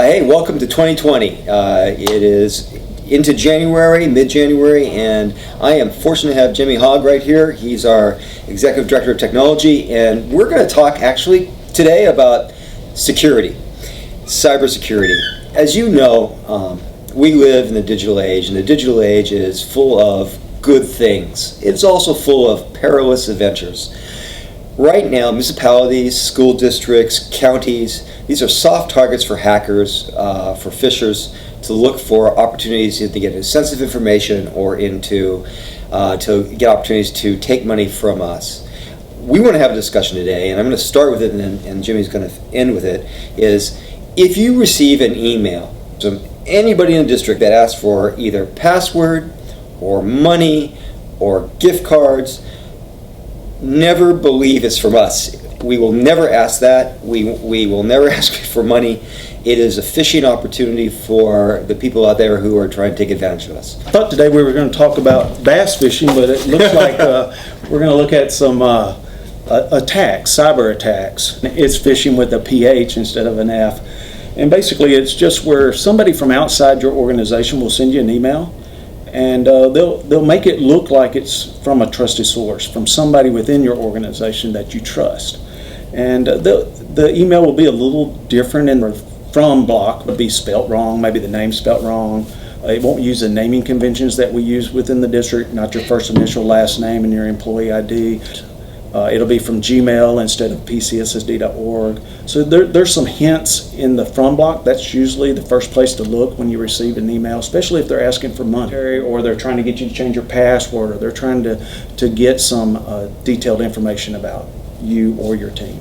Hey, welcome to 2020. It is into January, mid-January, and I am fortunate to have Jimmy Hogg right here. He's our Executive Director of Technology, and we're going to talk actually today about security, cybersecurity. As you know, we live in the digital age, and the digital age is full of good things. It's also full of perilous adventures. Right now, municipalities, school districts, counties, these are soft targets for hackers, for phishers to look for opportunities to get into sensitive information or to get opportunities to take money from us. We want to have a discussion today, and I'm going to start with it, and Jimmy's going to end with it, is if you receive an email from anybody in the district that asks for either password or money or gift cards, never believe it's from us. We will never ask that. We will never ask for money. It is a phishing opportunity for the people out there who are trying to take advantage of us. I thought today we were going to talk about bass fishing, but it looks like we're going to look at some attacks, cyber attacks. It's phishing with a PH instead of an F. And basically it's just where somebody from outside your organization will send you an email, and they'll make it look like it's from a trusted source, from somebody within your organization that you trust. And the email will be a little different, and the from block would be spelt wrong, maybe the name spelt wrong. It won't use the naming conventions that we use within the district, not your first initial, last name, and your employee ID. It'll be from Gmail instead of pcssd.org. So there's some hints in the from block. That's usually the first place to look when you receive an email, especially if they're asking for money, or they're trying to get you to change your password, or they're trying to get some detailed information about you or your team.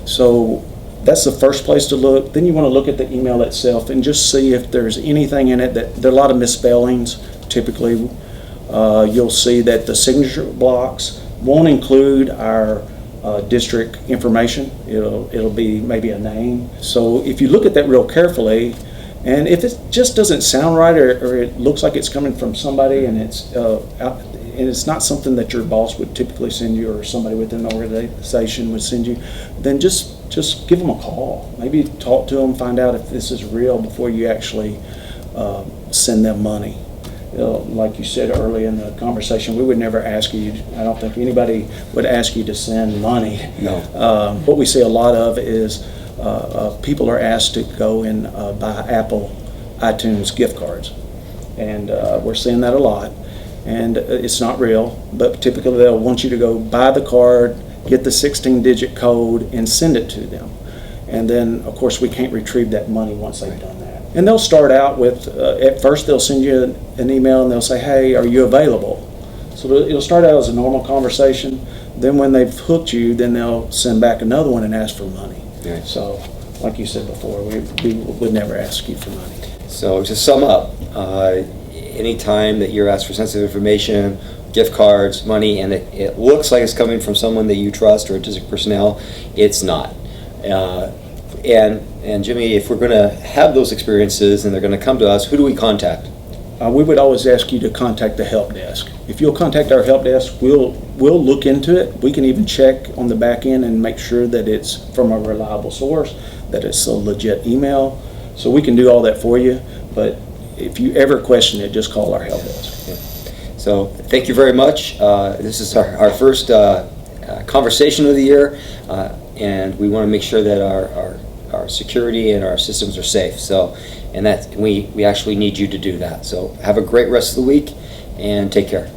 So that's the first place to look. Then you want to look at the email itself and just see if there's anything in it that there are a lot of misspellings. Typically, you'll see that the signature blocks won't include our district information. It'll be maybe a name. So if you look at that real carefully, and if it just doesn't sound right, or it looks like it's coming from somebody, and it's not something that your boss would typically send you, or somebody within the organization would send you, then just give them a call. Maybe talk to them, find out if this is real before you actually send them money. Like you said early in the conversation, we would never ask you, I don't think anybody would ask you to send money. No. What we see a lot of is people are asked to go and buy Apple iTunes gift cards. And we're seeing that a lot. And it's not real, but typically they'll want you to go buy the card, get the 16-digit code, and send it to them. And then, of course, we can't retrieve that money once they've done that. And they'll start out with, at first they'll send you an email and they'll say, hey, are you available? So it'll start out as a normal conversation. Then when they've hooked you, then they'll send back another one and ask for money. Right. So, like you said before, we would never ask you for money. So to sum up, anytime that you're asked for sensitive information, gift cards, money, and it looks like it's coming from someone that you trust or district personnel, it's not. And Jimmy, if we're going to have those experiences and they're going to come to us, who do we contact? We would always ask you to contact the help desk. If you'll contact our help desk, we'll look into it. We can even check on the back end and make sure that it's from a reliable source, that it's a legit email. So we can do all that for you. But if you ever question it, just call our help desk. Yeah. So thank you very much. This is our first conversation of the year, and we want to make sure that our security and our systems are safe. So, and that we actually need you to do that. So have a great rest of the week, and take care.